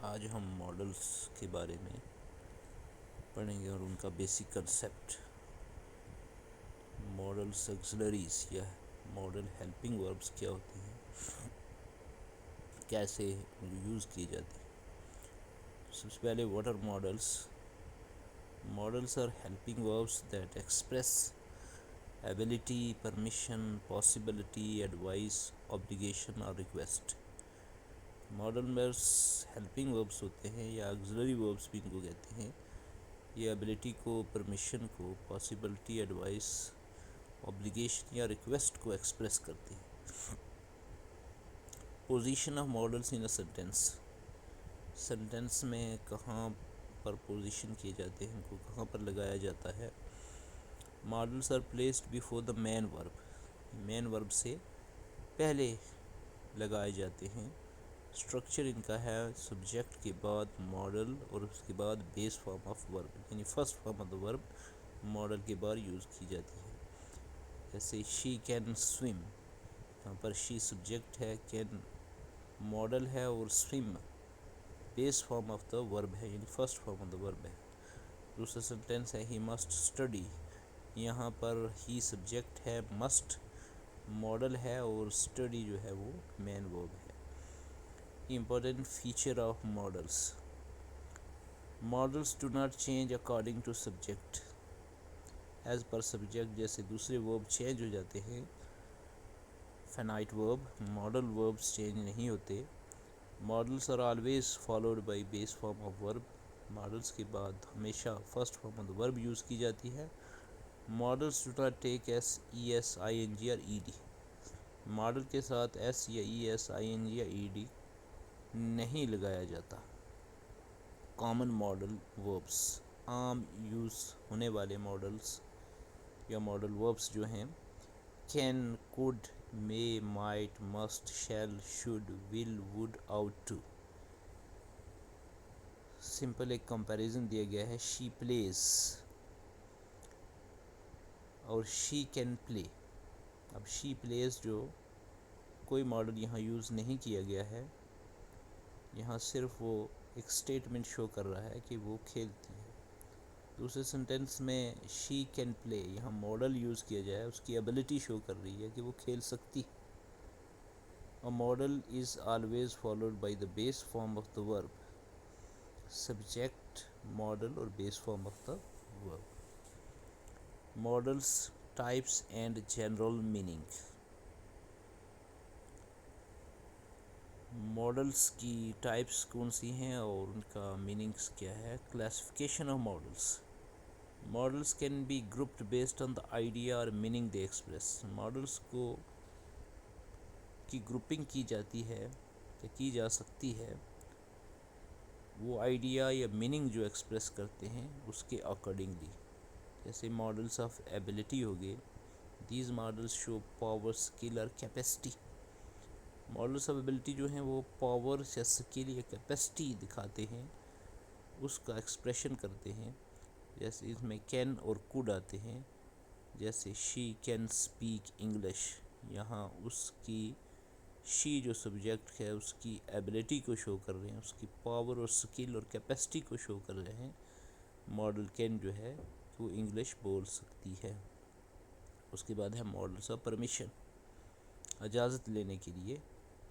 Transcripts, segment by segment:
آج ہم ماڈلز کے بارے میں پڑھیں گے اور ان کا بیسک کنسیپٹ. ماڈلز ایکسلریز یا ماڈل ہیلپنگ وربز کیا ہوتے ہیں, کیسے یوز کیے جاتے ہیں. سب سے پہلے what are models. Models are helping verbs that express ability, permission, possibility, advice, obligation اور request. Model verbs helping verbs ہوتے ہیں یا آگزلری وربس بھی ان کو کہتے ہیں. یہ ابیلٹی کو, پرمیشن کو, پاسبلٹی, ایڈوائس, obligation یا ریکویسٹ کو ایکسپریس کرتے ہیں. Position of models in a sentence. Sentence میں کہاں پر پوزیشن کیے جاتے ہیں, ان کو کہاں پر لگایا جاتا ہے. Models are placed before the main verb. Main ورب سے پہلے لگائے جاتے ہیں. اسٹرکچر ان کا ہے سبجیکٹ کے بعد ماڈل اور اس کے بعد بیس فارم آف ورب, یعنی فرسٹ فارم آف دا ورب ماڈل کے بعد یوز کی جاتی ہے. جیسے شی کین سوئم, یہاں پر شی سبجیکٹ ہے, کین ماڈل ہے اور سوئم بیس فارم آف دا ورب ہے, یعنی فرسٹ فارم آف دا ورب ہے. دوسرا سینٹینس ہے ہی مسٹ اسٹڈی. یہاں پر ہی سبجیکٹ ہے, مسٹ ماڈل ہے اور اسٹڈی جو ہے وہ مین ورب ہے. Important feature of models. Models do not change according to subject. As per subject جیسے دوسرے ورب چینج ہو جاتے ہیں, فینائٹ ورب, ماڈل وربس چینج نہیں ہوتے. Models are always followed by base form of verb. Models کے بعد ہمیشہ فرسٹ فارم آف دا ورب یوز کی جاتی ہے. Models do not take S, E S, I N G اور ای ڈی. ماڈل کے ساتھ ایس یا ای ایس, آئی این جی یا ای ڈی نہیں لگایا جاتا. Common model verbs. عام یوز ہونے والے ماڈلس یا ماڈل وربس جو ہیں, can, could, may, might, must, shall, should, will, would, ought to. Simple ایک کمپیریزن دیا گیا ہے, شی پلیز اور شی کین پلے. اب شی پلیز جو کوئی ماڈل یہاں یوز نہیں کیا گیا ہے, یہاں صرف وہ ایک سٹیٹمنٹ شو کر رہا ہے کہ وہ کھیلتی ہے. دوسرے سنٹینس میں شی کین پلے, یہاں ماڈل یوز کیا جائے, اس کی ایبلٹی شو کر رہی ہے کہ وہ کھیل سکتی. A model is always followed by the base form of the verb. Subject, model اور base form of the verb. Models, types and general meaning. Models کی ٹائپس کون سی ہیں اور ان کا میننگس کیا ہے. Classification of models. Models can be grouped based on the idea اور میننگ دے ایکسپریس. ماڈلس کو کی گروپنگ کی جاتی ہے یا کی جا سکتی ہے وہ آئیڈیا یا میننگ جو ایکسپریس کرتے ہیں اس کے اکارڈنگلی. جیسے ماڈلس آف ایبلٹی ہو گئے, these models show power, skill اور کیپیسٹی. ماڈلس آف ایبلٹی جو ہیں وہ پاور یا اسکل یا کیپیسٹی دکھاتے ہیں, اس کا ایکسپریشن کرتے ہیں. جیسے اس میں کین اور کوڈ آتے ہیں. جیسے شی کین اسپیک انگلش, یہاں اس کی شی جو سبجیکٹ ہے اس کی ایبلٹی کو شو کر رہے ہیں, اس کی پاور اور اسکل اور کیپیسٹی کو شو کر رہے ہیں. ماڈل کین جو ہے وہ انگلش بول سکتی ہے. اس کے بعد ہے ماڈلس آف پرمیشن, اجازت لینے کے لیے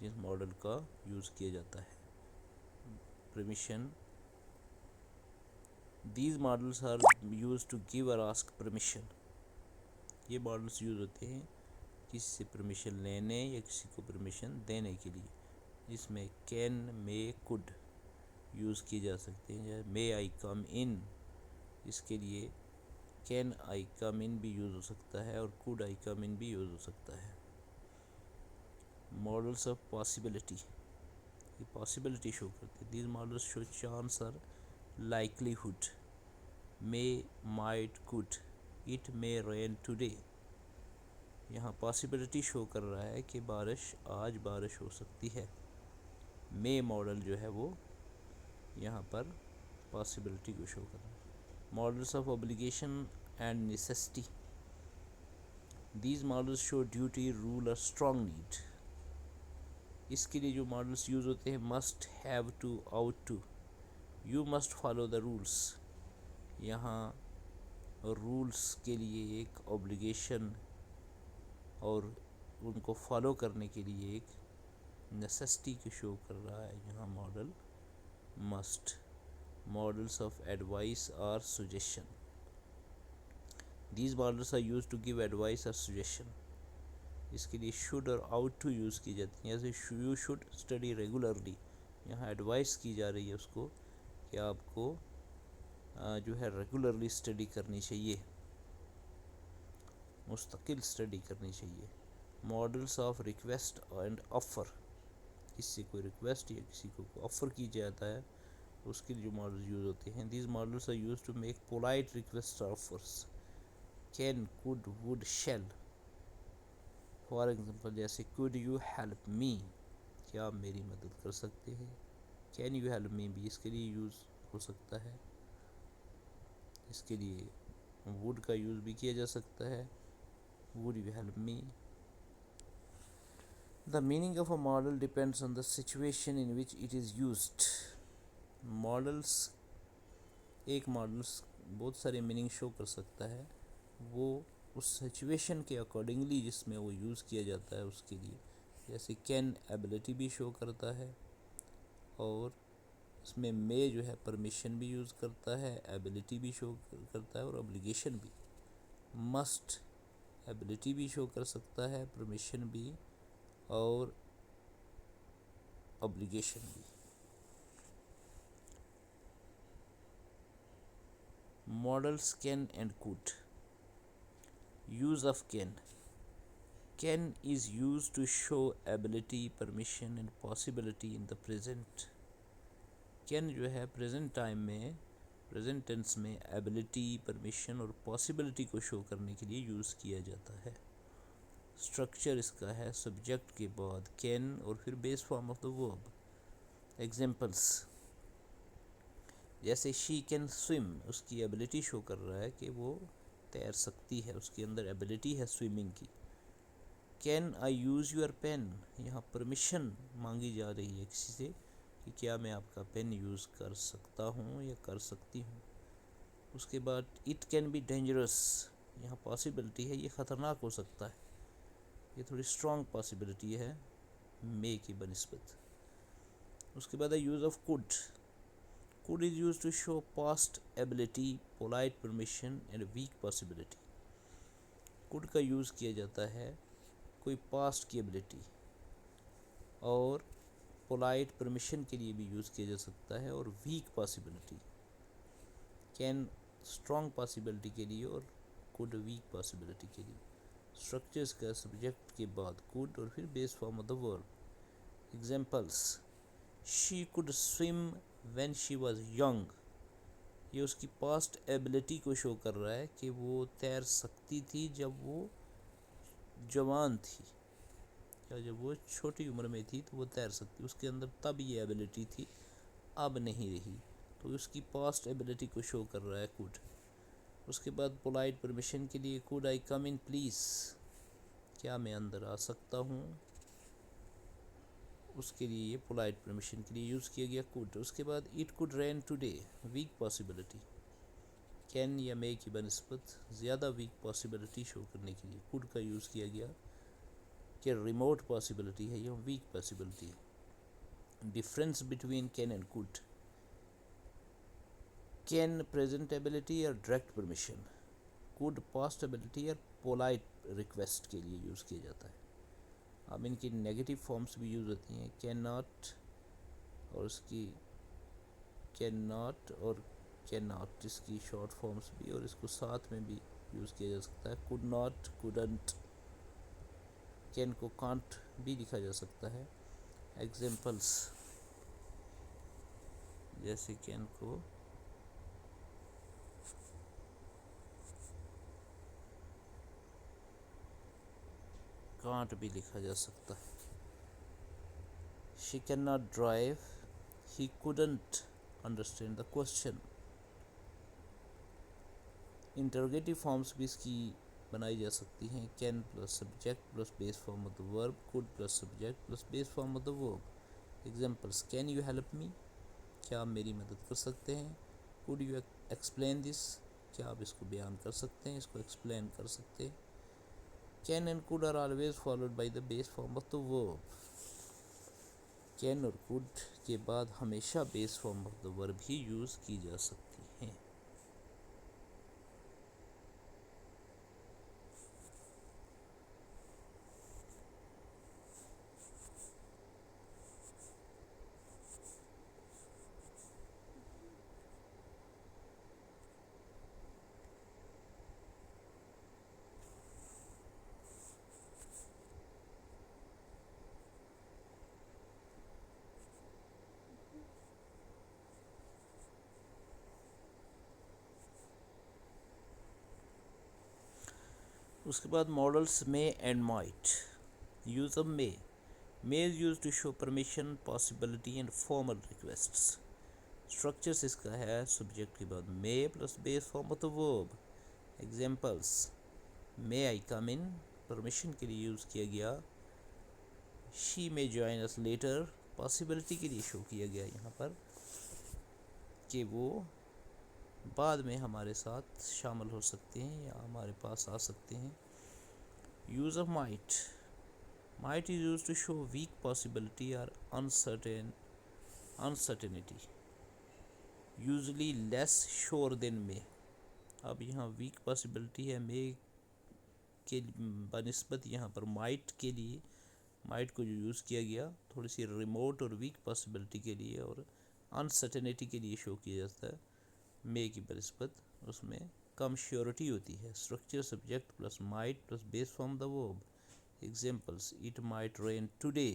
جس ماڈل کا یوز کیا جاتا ہے. Permission. These models are use to give اور آسک پرمیشن. یہ ماڈلس یوز ہوتے ہیں کسی سے پرمیشن لینے یا کسی کو پرمیشن دینے کے لیے. جس میں کین, مے, کوڈ یوز کیے جا سکتے ہیں. جیسے مے آئی کم ان, اس کے لیے کین آئی کم ان بھی یوز ہو سکتا ہے اور کوڈ آئی کم ان بھی یوز ہو سکتا ہے. Models of possibility. یہ پاسبلٹی شو کرتے ہیں. دیز ماڈلس شو چانس اور likelihood. May, might, could, it may rain today. یہاں پاسبلٹی شو کر رہا ہے کہ آج بارش ہو سکتی ہے. مے ماڈل جو ہے وہ یہاں پر پاسبلٹی کو شو کر رہا ہے. Models of obligation and necessity. These models show duty, rule اور اسٹرانگ نیڈ. اس کے لیے جو ماڈلس یوز ہوتے ہیں must, have to, ought to, you must follow the rules. یہاں رولس کے لیے ایک اوبلیگیشن اور ان کو فالو کرنے کے لیے ایک نیسیسٹی کو شو کر رہا ہے یہاں model must. Models of advice اور suggestion. These models are use to give advice اور سجیشن. اس کے لیے شوڈ اور آؤٹ ٹو یوز کی جاتی ہیں. جیسے یو شوڈ اسٹڈی ریگولرلی، یہاں ایڈوائس کی جا رہی ہے اس کو کہ آپ کو جو ہے ریگولرلی اسٹڈی کرنی چاہیے، مستقل اسٹڈی کرنی چاہیے. Models of request and offer. کسی سے کوئی ریکویسٹ یا کسی کو آفر کی جاتا ہے اس کے لیے جو ماڈلز یوز ہوتے ہیں. These models are use to make polite request offers. Can, could, would, shall. For example جیسے could you help me، کیا آپ میری مدد کر سکتے ہیں. can you help me بھی اس کے لیے یوز ہو سکتا ہے. اس کے لیے would کا یوز بھی کیا جا سکتا ہے. would you help me. The meaning of a model depends on the situation in which it is used. Models, ایک ماڈلس بہت سارے میننگ شو کر سکتا ہے، وہ اس سچویشن کے اکارڈنگلی جس میں وہ یوز کیا جاتا ہے اس کے لیے. جیسے کین ایبلٹی بھی شو کرتا ہے، اور اس میں جو ہے پرمیشن بھی یوز کرتا ہے، ایبلٹی بھی شو کرتا ہے اور ابلیگیشن بھی. مسٹ ایبلٹی بھی شو کر سکتا ہے، پرمیشن بھی اور ابلیگیشن بھی. Models can and could. Use of can. Can is used to show ability, permission and possibility in the present. Can جو ہے present time میں، present tense میں ability, permission اور possibility کو show کرنے کے لیے یوز کیا جاتا ہے. Structure اس کا ہے subject کے بعد can اور پھر base form of the verb. Examples جیسے she can swim، اس کی ability شو کر رہا ہے کہ وہ تیر سکتی ہے، اس کے اندر ایبلٹی ہے سوئمنگ کی. Can I use your pen, یہاں پرمیشن مانگی جا رہی ہے کسی سے کہ کیا میں آپ کا پین یوز کر سکتا ہوں یا کر سکتی ہوں. اس کے بعد اٹ کین بی ڈینجرس، یہاں پاسبلٹی ہے یہ خطرناک ہو سکتا ہے، یہ تھوڑی اسٹرانگ پاسبلٹی ہے مے کی بنسبت. اس کے بعد use of could. Could is used to show past ability, polite permission and weak possibility. Could کا یوز کیا جاتا ہے کوئی past کی ability اور polite permission کے لیے بھی یوز کیا جا سکتا ہے، اور weak possibility. Can strong possibility کے لیے اور could weak possibility کے لیے. Structures کا subject کے بعد could اور پھر base form of the verb. Examples she could swim when she was young. یہ اس کی پاسٹ ایبلٹی کو شو کر رہا ہے کہ وہ تیر سکتی تھی جب وہ جوان تھی، یا جب وہ چھوٹی عمر میں تھی تو وہ تیر سکتی، اس کے اندر تب یہ ایبلٹی تھی، اب نہیں رہی، تو اس کی پاسٹ ایبلٹی کو شو کر رہا ہے کوڈ. اس کے بعد پولائٹ پرمیشن کے لیے code I come in please, کیا میں اندر آ سکتا ہوں، اس کے لیے یہ پولائٹ پرمیشن کے لیے یوز کیا گیا کوڈ. اس کے بعد it could rain today, weak possibility. Can یا مے کی بنسبت زیادہ ویک پاسبلٹی شو کرنے کے لیے کوڈ کا یوز کیا گیا کہ ریموٹ پاسبلٹی ہے یا ویک پاسبلٹی ہے. Difference between can and could. Can present ability اور direct permission, could past ability اور پولائٹ ریکویسٹ کے لیے یوز کیا جاتا ہے. اب ان کی نیگیٹو فارمز بھی یوز ہوتی ہیں، کین ناٹ اور اس کی کین ناٹ اور کین ناٹ، اس کی شارٹ فارمز بھی، اور اس کو ساتھ میں بھی یوز کیا جا سکتا ہے. Could not, couldn't. کین کو کانٹ بھی لکھا جا سکتا ہے. ایگزامپلس جیسے کین کو کانٹ بھی لکھا جا سکتا ہے. She cannot drive. He couldn't understand the question. Interrogative forms بھی اس کی بنائی جا سکتی ہیں. Can plus subject plus base form of the verb, could plus subject plus base form of the verb. Examples: can you help me, کیا آپ میری مدد کر سکتے ہیں. کوڈ یو ایکسپلین دس, کیا آپ اس کو بیان کر سکتے ہیں, اس کو ایکسپلین کر سکتے ہیں. Can and could are always followed by the base form of the verb. Can اور کوڈ کے بعد ہمیشہ بیس فارم آف دا ورب ہی یوز کی جا سکتی ہیں. اس کے بعد models may and might. Use of may is use to show permission, possibility and formal requests. Structures اس کا ہے سبجیکٹ کے بعد may plus base form of the verb. Examples: may I come in, permission کے لیے use کیا گیا. شی مے join اس letter, possibility کے لیے شو کیا گیا یہاں پر کہ وہ بعد میں ہمارے ساتھ شامل ہو سکتے ہیں یا ہمارے پاس آ سکتے ہیں. Use of might is use to show weak possibility اور uncertainty, usually less sure than مے. اب یہاں ویک پاسبلٹی ہے مے کے بنسبت یہاں پر مائٹ کے لیے, مائٹ کو جو یوز کیا گیا تھوڑی سی ریموٹ اور ویک پاسبلٹی کے لیے اور انسرٹینٹی کے لیے شو کیا جاتا ہے. مے کی بنسبت اس میں کم شیورٹی ہوتی ہے. Structure subject plus might plus base form the verb. Examples: it might rain today,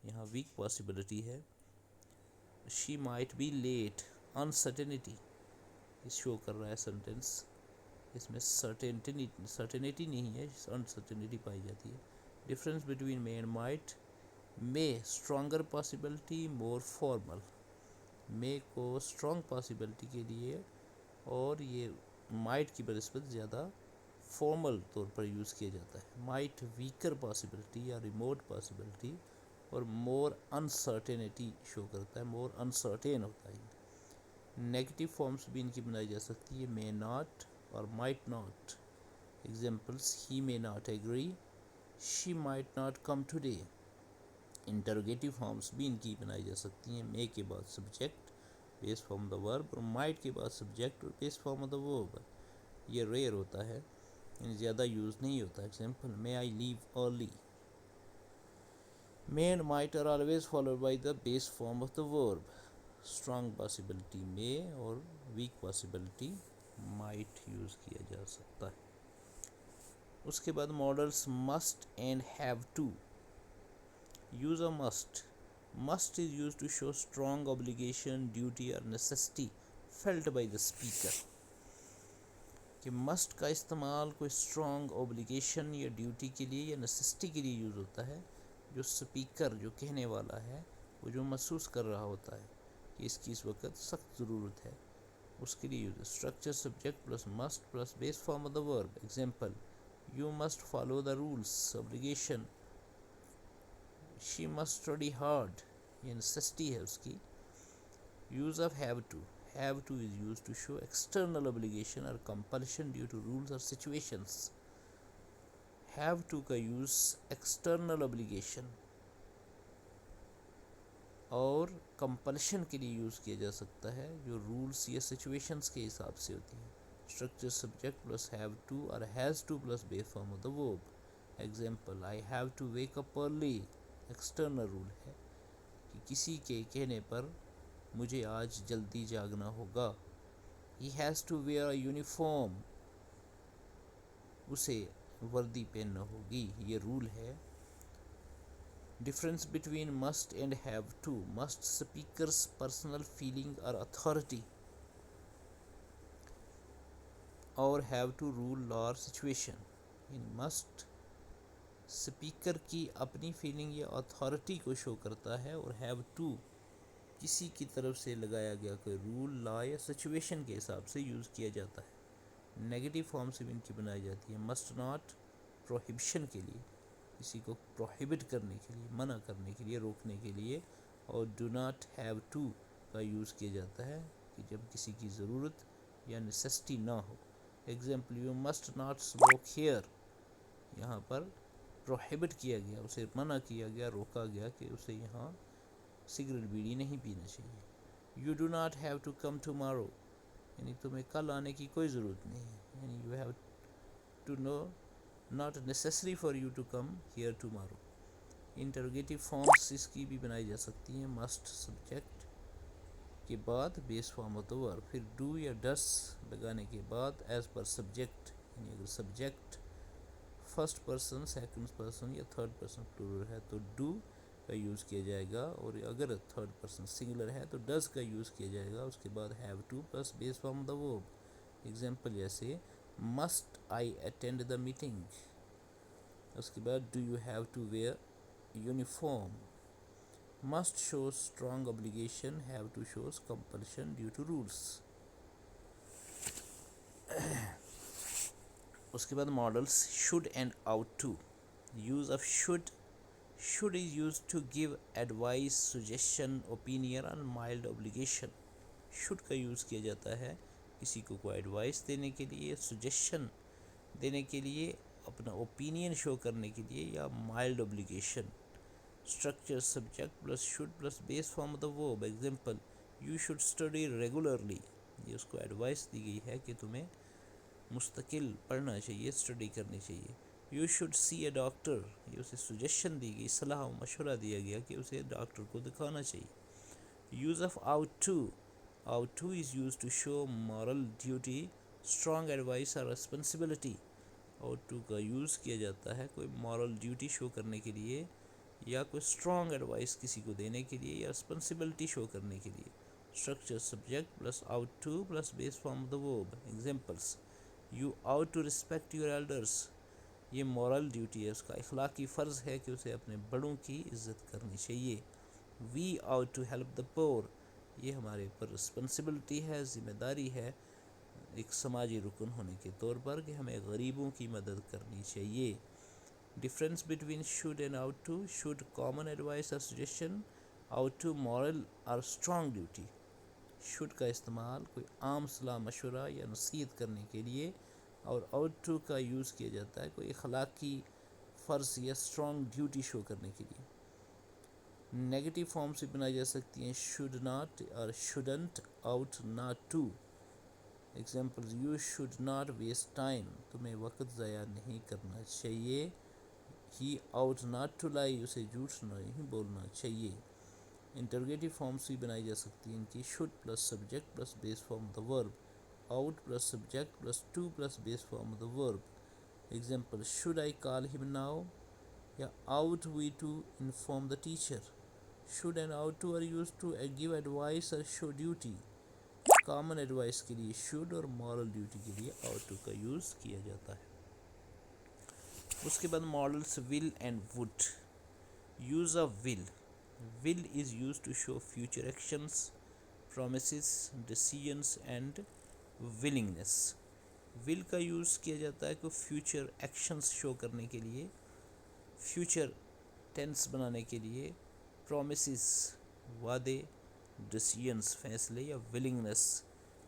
یہاں ویک پاسبلٹی ہے. She might be late, uncertainty show کر رہا ہے سینٹینس, اس میں سرٹینٹی نہیں ہے, انسرٹینٹی پائی جاتی ہے. Difference between may and might: may stronger possibility, more formal. May کو اسٹرانگ پاسبلٹی کے لیے اور یہ مائٹ کی بنسبت زیادہ فارمل طور پر یوز کیا جاتا ہے. مائٹ ویکر پاسبلٹی یا ریموٹ پاسبلٹی اور مور انسرٹینٹی شو کرتا ہے, مور انسرٹین ہوتا ہے. نیگیٹو فارمز بھی ان کی بنائی جا سکتی ہے, مے ناٹ اور might not. Examples: he may not agree, she might not come today. Interrogative forms بھی ان کی بنائی جا سکتی ہیں, مے کے بعد سبجیکٹ بیس فارم دا ورب اور مائٹ کے بعد سبجیکٹ اور بیس فارم دا ورب. یہ ریئر ہوتا ہے, زیادہ یوز نہیں ہوتا. Example: may I leave early. May and might are always followed by the base form of the verb. Strong possibility مے اور ویک پاسبلٹی مائٹ یوز کیا جا سکتا ہے. اس کے بعد models must and have to. Use of must is used to show strong obligation, duty or necessity felt by the speaker. کہ must کا استعمال کوئی اسٹرانگ اوبلیگیشن یا ڈیوٹی کے لیے یا نیسسٹی کے لیے یوز ہوتا ہے, جو سپیکر جو کہنے والا ہے وہ جو محسوس کر رہا ہوتا ہے کہ اس کی اس وقت سخت ضرورت ہے, اس کے لیے use. Structure subject plus must plus base form of the verb. Example: you must follow the rules, obligation. She must study hard, یہ نیسسٹی ہے اس کی. Use of have to is used to show external obligation or compulsion due to rules or situations. have to کا use external obligation اور compulsion کے لیے use کیا جا سکتا ہے جو رولس یا situations کے حساب سے ہوتی ہیں. structure subject plus have to or has to plus base form of the verb. example: I have to wake up early. external rule ہے کہ کسی کے کہنے پر مجھے آج جلدی جاگنا ہوگا. He has to wear a uniform, اسے وردی پہننا ہوگی, یہ رول ہے. Difference between must and have to: must speakers personal feeling اور اتھارٹی, اور ہیو ٹو رول لا اور سچویشن. ان مسٹ اسپیکر کی اپنی فیلنگ یا اتھارٹی کو شو کرتا ہے اور ہیو ٹو کسی کی طرف سے لگایا گیا کوئی رول, لا یا سچویشن کے حساب سے یوز کیا جاتا ہے. نیگیٹو فارم سے بھی ان کی بنائی جاتی ہے. مسٹ ناٹ پروہیبشن کے لیے، کسی کو پروہیبٹ کرنے کے لیے، منع کرنے کے لیے، روکنے کے لیے. اور ڈو ناٹ ہیو ٹو کا یوز کیا جاتا ہے کہ جب کسی کی ضرورت یا نیسیسٹی نہ ہو. Example you must not smoke here, یہاں پر پروہیبٹ کیا گیا، اسے منع کیا گیا، روکا گیا کہ اسے یہاں سگریٹ بیڑی نہیں پینا چاہیے. You do not have to come tomorrow, یعنی تمہیں کل آنے کی کوئی ضرورت نہیں ہے. یعنی you have to no not necessary for you to come here tomorrow. Interrogative forms اس کی بھی بنائی جا سکتی ہیں. مسٹ سبجیکٹ کے بعد بیس فارم آف دا ورب، پھر ڈو یا ڈس لگانے کے بعد ایز پر سبجیکٹ، یعنی اگر subject first person, second person یا تھرڈ پرسن پلورل ہے تو ڈو کا یوز کیا جائے گا، اور اگر تھرڈ پرسن سنگولر ہے تو ڈز کا یوز کیا جائے گا. اس کے بعد have to plus base form the verb. Example جیسے must I attend the meeting. اس کے بعد do you have to wear uniform. Must shows strong obligation، have to shows compulsion due to rules. اس کے بعد models should and ought to. Use of should is used to give advice, suggestion, opinion and mild obligation. should کا use کیا جاتا ہے کسی کو کوئی ایڈوائس دینے کے لیے، سجیشن دینے کے لیے، اپنا اوپینین شو کرنے کے لیے، یا mild obligation. Structure subject plus should plus base form of the verb. Example you should study regularly, یہ اس کو ایڈوائس دی گئی ہے کہ تمہیں مستقل پڑھنا چاہیے، اسٹڈی کرنی چاہیے. You should see a doctor, یہ اسے سجیشن دی گئی، صلاح و مشورہ دیا گیا کہ اسے ڈاکٹر کو دکھانا چاہیے. Use of ought to is used to show moral duty, strong advice or responsibility. ought to کا یوز کیا جاتا ہے کوئی مورل ڈیوٹی شو کرنے کے لیے، یا کوئی اسٹرانگ ایڈوائس کسی کو دینے کے لیے، یا رسپانسبلٹی شو کرنے کے لیے. Structure subject plus ought to plus base form of the verb. Examples you ought to respect your elders، یہ مورل ڈیوٹی ہے، اس کا اخلاقی فرض ہے کہ اسے اپنے بڑوں کی عزت کرنی چاہیے. وی ought to help the poor، یہ ہمارے اوپر رسپانسبلٹی ہے، ذمہ داری ہے ایک سماجی رکن ہونے کے طور پر کہ ہمیں غریبوں کی مدد کرنی چاہیے. Difference between should and ought to. should common advice or suggestion، ought to moral or strong duty. should کا استعمال کوئی عام صلاح مشورہ یا نصیحت کرنے کے لیے، اور ought to کا یوز کیا جاتا ہے کوئی اخلاقی فرض یا اسٹرانگ ڈیوٹی شو کرنے کے لیے. نیگیٹو فارم سے بنائی جا سکتی ہیں should not اور shouldn't. ought not to. Example you should not waste time, تمہیں وقت ضائع نہیں کرنا چاہیے. ہی ought not to lie، اسے جھوٹ نہیں بولنا چاہیے. انٹروگیٹو فارمس بھی بنائی جا سکتی ہیں ان کی should plus subject plus base form of the verb. ought plus subject plus to plus base form of the verb. Example should I call him now، یا ought we to inform the teacher. should and ought to are used to give advice or show duty. Common advice کے لیے should اور moral duty کے لیے ought to کا use کیا جاتا ہے. اس کے بعد models will and would. Use of will is used to show future actions, promises, decisions and willingness. will کا یوز کیا جاتا ہے کہ فیوچر ایکشنز شو کرنے کے لیے، فیوچر ٹینس بنانے کے لیے، پرومسز وعدے، ڈیسیژنز فیصلے، یا ولنگنس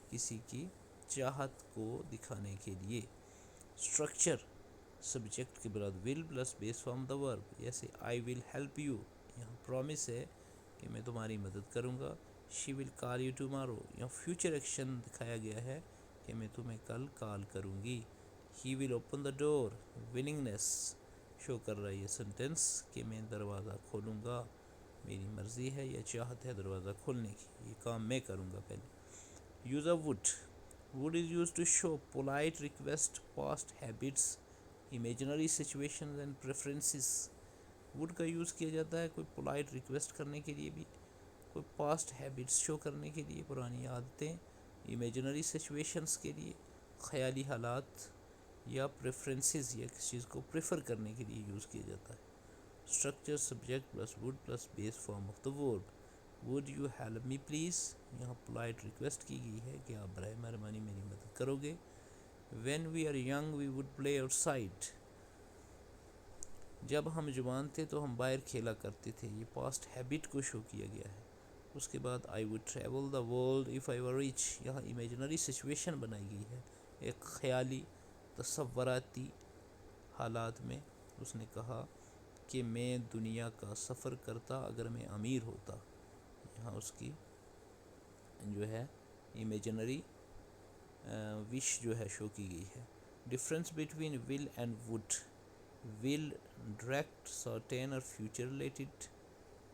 کسی کی چاہت کو دکھانے کے لیے. اسٹرکچر سبجیکٹ کے بعد ول پلس بیس فارم دا ورب. جیسے آئی ول ہیلپ یو، یہاں پرومس ہے کہ میں تمہاری مدد کروں گا. شی ول کال یو ٹمارو، یہاں فیوچر ایکشن دکھایا گیا ہے کہ میں تمہیں کل کال کروں گی. ہی ول اوپن دا ڈور، ولنگنس شو کر رہا ہے یہ سنٹینس کہ میں دروازہ کھولوں گا، میری مرضی ہے یا چاہت ہے دروازہ کھولنے کی، یہ کام میں کروں گا پہلے. Use of would is used to show polite request, past habits, imaginary situations and preferences. would کا یوز کیا جاتا ہے کوئی polite request کرنے کے لیے بھی، کوئی past habits شو کرنے کے لیے، پرانی عادتیں، imaginary situations کے لیے، خیالی حالات، یا preferences یا کسی چیز کو پریفر کرنے کے لیے یوز کیا جاتا ہے. Structure subject plus would plus base form of the verb. would you help me please، یہاں پولائٹ ریکویسٹ کی گئی ہے کہ آپ برائے مہربانی میری مدد کرو گے. when we are young we would play outside. جب ہم جوان تھے تو ہم باہر کھیلا کرتے تھے. یہ پاسٹ ہیبٹ کو شو کیا گیا ہے. اس کے بعد I would travel the world if I were rich. یہاں امیجنری سچویشن بنائی گئی ہے ایک خیالی تصوراتی حالات میں. اس نے کہا کہ میں دنیا کا سفر کرتا اگر میں امیر ہوتا. یہاں اس کی جو ہے امیجنری وش جو ہے شو کی گئی ہے. Difference between will end would. Will direct certain اور فیوچر ریلیٹڈ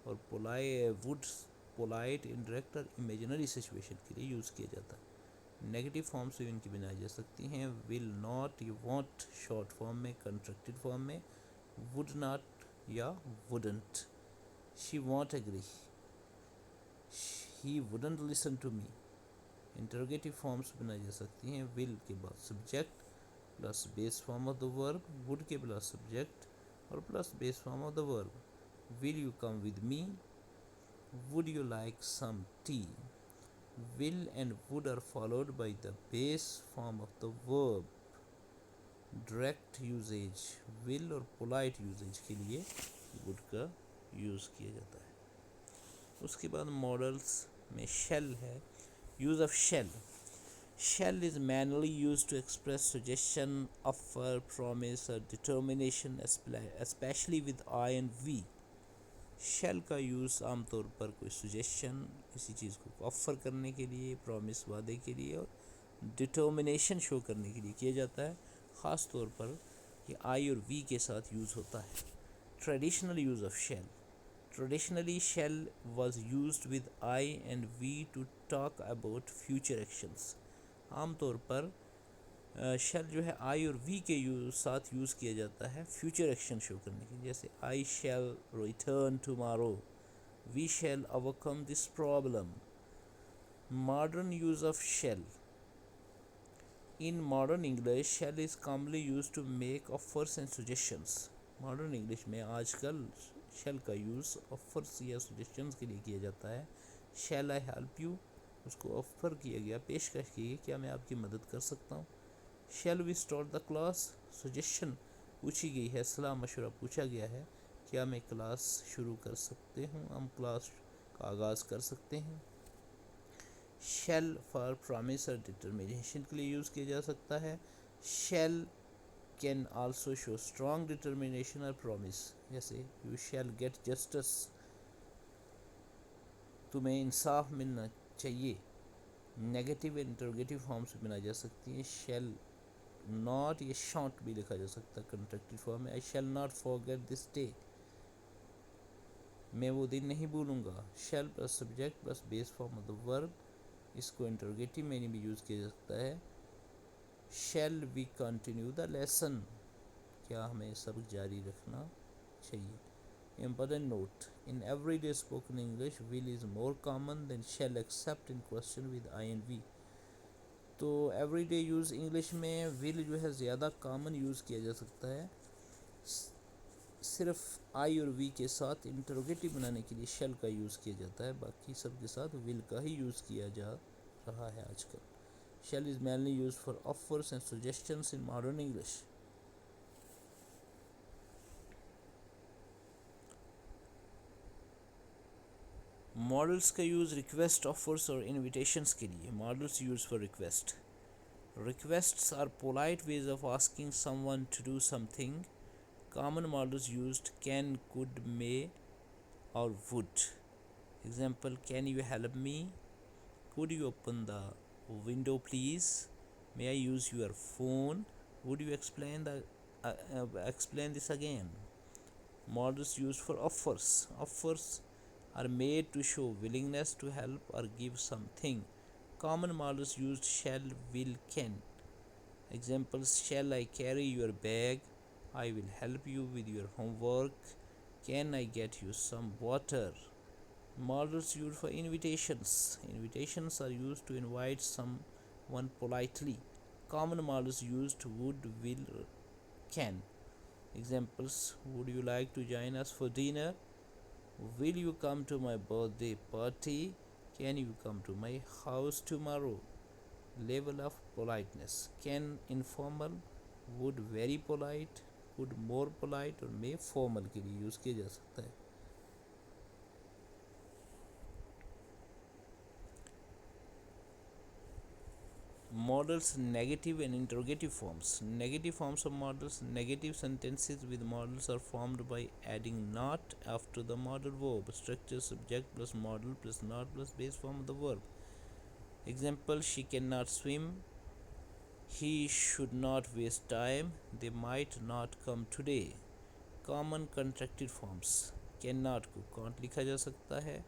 اور وڈ پولائٹ انڈائریکٹ اور امیجنری سچویشن کے لیے یوز کیا جاتا ہے. نیگیٹو فارم سے ان کی بنائی جا سکتی ہیں. ول ناٹ یا وانٹ شارٹ فارم میں, کنٹریکٹڈ فارم میں would not یا wouldn't. she won't agree, he wouldn't listen to me. Interrogative forms بنائی جا سکتی ہیں. will کے بعد subject plus base form of the verb, would کے بعد سبجیکٹ اور plus base form of the verb. will you come with me, would you like some tea. will and would are followed by the base form of the verb. Direct usage will اور polite usage کے لیے would کا use کیا جاتا ہے. اس کے بعد ماڈلس میں شیل ہے. Use of shall. Shall is mainly use to express suggestion, offer, promise اور determination especially with I and we. Shall کا یوز عام طور پر کوئی سجیشن کسی چیز کو آفر کرنے کے لیے, پرومس وعدے کے لیے اور ڈٹرمنیشن شو کرنے کے لیے کیا جاتا ہے. خاص طور پر یہ آئی اور وی کے ساتھ یوز ہوتا ہے. Traditional use of shall. Traditionally shall was used with I and we to talk about future actions. عام طور پر شیل جو ہے آئی اور وی کے ساتھ یوز کیا جاتا ہے فیوچر ایکشن شو کرنے کے لیے. جیسے I shall return tomorrow, we shall overcome this problem. Modern use of shall. In modern English, shall is commonly used to make offers and suggestions. Modern English میں آج کل shall کا یوز آفرس یا suggestions کے لیے کیا جاتا ہے. shall I help you, اس کو آفر کیا گیا, پیشکش کی گئی, کیا میں آپ کی مدد کر سکتا ہوں. shall we start the class, suggestion پوچھی گئی ہے, صلاح مشورہ پوچھا گیا ہے, کیا میں کلاس شروع کر سکتے ہوں, ہم کلاس کا آغاز کر سکتے ہیں. شیل فار پرامس اور ڈٹرمنیشن کے لیے یوز کیا جا سکتا ہے. Shell can also show strong determination اور پرامس. جیسے یو شیل گیٹ جسٹس, تمہیں انصاف ملنا چاہیے. نیگیٹو انٹروگیٹو فارم سے بنائی جا سکتی ہیں. شیل ناٹ یا شانٹ بھی لکھا جا سکتا ہے کنٹریکٹڈ فارم میں. I shall not forget this day, میں وہ دن نہیں بھولوں گا. Shall plus subject plus base form of the verb, اس کو انٹروگیٹو میں بھی یوز کیا جا سکتا ہے. Shall we continue the lesson, کیا ہمیں سبق جاری رکھنا چاہیے. Important note, in everyday spoken English will is more common than shall except in question with I and we. تو ایوری ڈے یوز انگلش میں will جو ہے زیادہ کامن یوز کیا جا سکتا ہے. صرف آئی اور وی کے ساتھ انٹروگیٹو بنانے کے لیے شیل کا یوز کیا جاتا ہے, باقی سب کے ساتھ will کا ہی یوز کیا جا رہا ہے آج کل. Shall is mainly use for offers and suggestions in modern English. Models کا یوز ریکویسٹ, آفرس اور انویٹیشنس کے لیے. Models use for request. Requests are polite ways of asking someone to do something. Common models used can, could, may or would. Example, can you help me? Could you open the window please? May I use your phone? Would you explain this again? Models used for offers. Offers are made to show willingness to help or give something. Common models used shall, will, can. Examples, shall I carry your bag? I will help you with your homework. Can I get you some water? Models used for invitations. Invitations are used to invite someone politely. Common models used would, will, can. Examples, would you like to join us for dinner? Will you come to my birthday party? Can you come to my house tomorrow? level of politeness. Can informal, would very polite, could more polite اور may formal کے لیے use کیا جا سکتا ہے. Models, negative and interrogative forms. Negative forms of models. Negative sentences with models are formed by adding not after the modal verb. Structure subject plus model plus not plus base form of the verb. Example: she cannot swim, he should not waste time, they might not come today. Common contracted forms. Cannot کو can't لکھا جا سکتا ہے,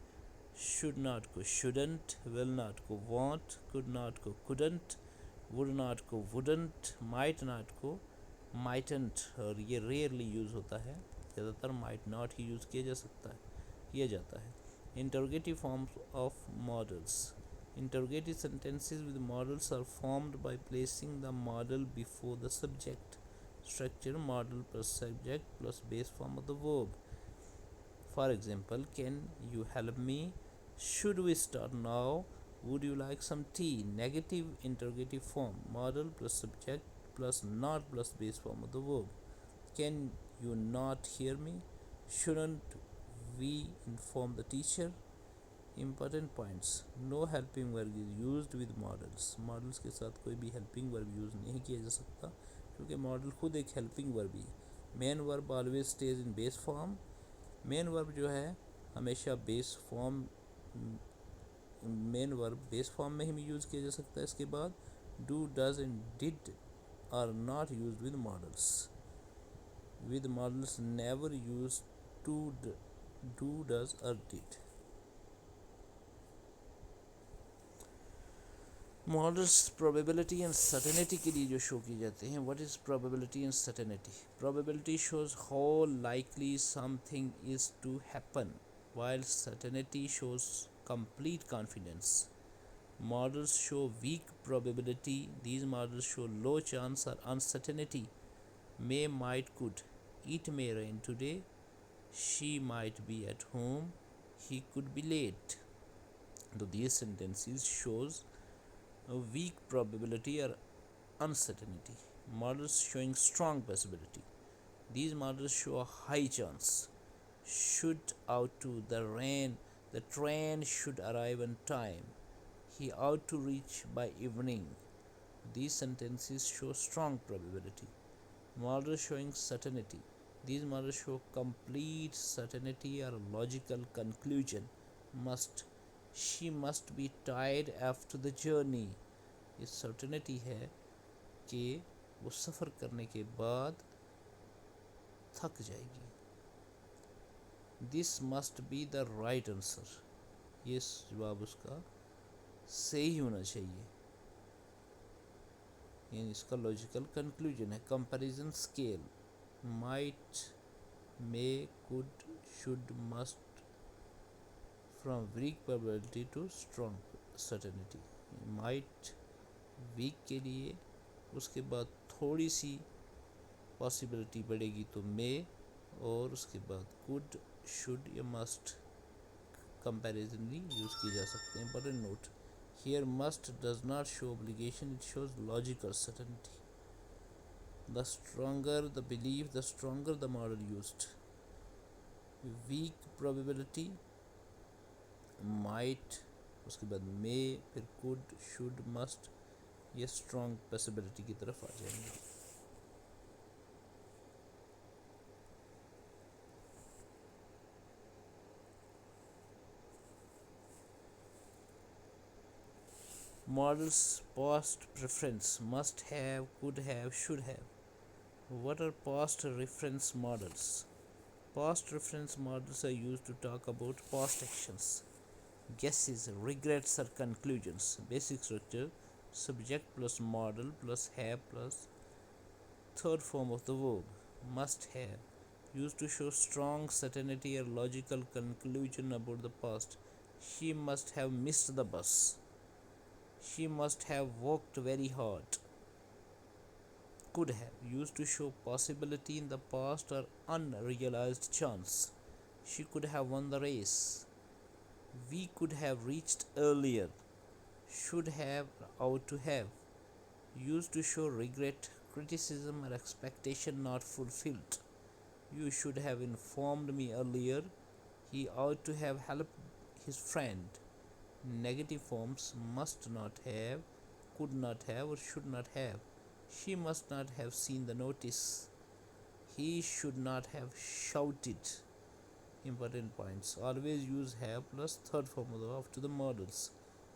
should not کو shouldn't, will not کو won't, could not کو couldn't, would not کو wouldn't, might not کو mightn't, اور یہ ریئرلی یوز ہوتا ہے, زیادہ تر might not ہی یوز کیا جاتا ہے. Interrogative forms of models. Interrogative sentences with models are formed by placing the model before the subject. Structure: model plus subject plus base form of the verb. For example: can you help me? Should we start now? Would you like some tea? Negative interrogative form: model plus subject plus not plus base form of the verb. Can you not hear me? Shouldn't we inform the teacher? Important points. No helping verb is used with models. Models کے ساتھ کوئی بھی helping verb use نہیں کیا جا سکتا کیونکہ model خود ایک helping verb ہی ہے. Main verb always stays in base form. Main verb جو ہے ہمیشہ base form میں ہی یوز کیا جا سکتا ہے. اس کے بعد do, does and did are not used with models. With models never use to, do, does or did. Models probability and certainty کے لیے جو شو کیے جاتے ہیں. What is probability and certainty? Probability shows how likely something is to happen, while certainty shows complete confidence. Models show weak probability. These models show low chance or uncertainty. May, might, could. It may rain today. She might be at home. He could be late. So these sentences shows a weak probability or uncertainty. Models showing strong possibility. These models show a high chance. Should out to the rain. The train should arrive on time. He ought to reach by evening. These sentences show strong probability. Models showing certainty. These models show complete certainty or logical conclusion. Must. She must be tired after the journey. یہ certainty ہے کہ وہ سفر کرنے کے بعد تھک جائے گی. This must be the right answer. یہ جواب اس کا صحیح ہونا چاہیے. یعنی اس کا لاجیکل کنکلوژن ہے. Comparison scale: might, may, could, should, must. From weak probability to strong certainty. Might weak کے لیے, اس کے بعد تھوڑی سی پاسبلٹی بڑھے گی تو مے, اور اس کے بعد کوڈ, شوڈ یا مسٹ کمپیریزنلی یوز کیے جا سکتے ہیں. Important note: here must does not show obligation, it shows logical certainty. The stronger the belief, the stronger the model used. Weak probability: might, اس کے بعد may, پھر could, should, must. یہ strong possibility کی طرف آ جائیں گے. Models: past preference, must have, could have, should have. What are past reference models? Past reference models are used to talk about past actions, guesses, regrets or conclusions. Basic structure: subject plus model plus have plus third form of the verb. Must have, used to show strong certainty or logical conclusion about the past. She must have missed the bus. She must have worked very hard. Could have, used to show possibility in the past or unrealized chance. She could have won the race. We could have reached earlier. should have, ought to have, used to show regret, criticism, or expectation not fulfilled. You should have informed me earlier. He ought to have helped his friend. Negative forms must not have, could not have, or should not have. She must not have seen the notice. He should not have shouted. Important points. Always use have plus third form of the verb after the models.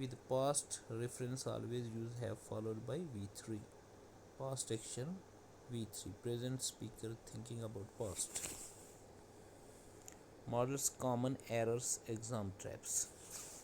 with past reference always use have followed by V3. Past action V3. Present speaker thinking about past. Models common errors exam traps.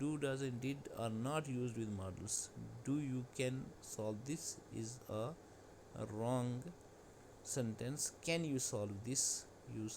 Do, does, and did are not used with models. Do, you can solve this is a wrong sentence. Can you solve this use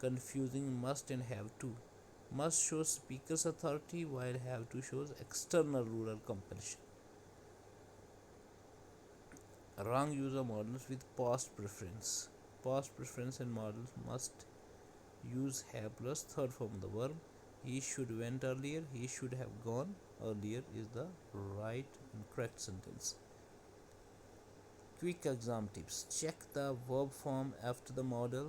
Confusing must and have to. Must shows speaker's authority while have to shows external rule or compulsion. Wrong use of models with past preference. Past preference and models must use have plus third form of the verb. He should went earlier. He should have gone earlier is the right and correct sentence. Quick exam tips. Check the verb form after the model.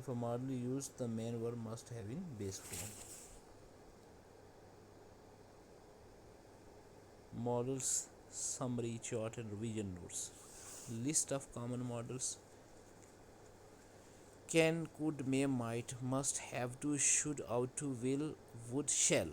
If a model used, the main verb must have in base form. Models summary chart and revision notes. List of common models. Can, could, may, might, must, have to, should, ought to, will, would, shall.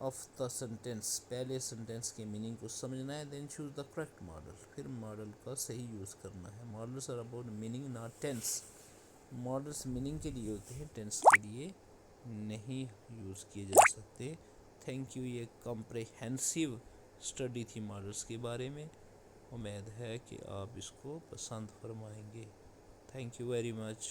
Of the sentence, پہلے sentence کے meaning کو سمجھنا ہے، then choose the correct model, پھر model کا صحیح use کرنا ہے. Models are about meaning not tense. Models meaning کے لیے ہوتے ہیں، ٹینس کے لیے نہیں یوز کیے جا سکتے. Thank you. یہ کمپریہنسو اسٹڈی تھی ماڈلس کے بارے میں. امید ہے کہ آپ اس کو پسند فرمائیں گے. Thank you very much.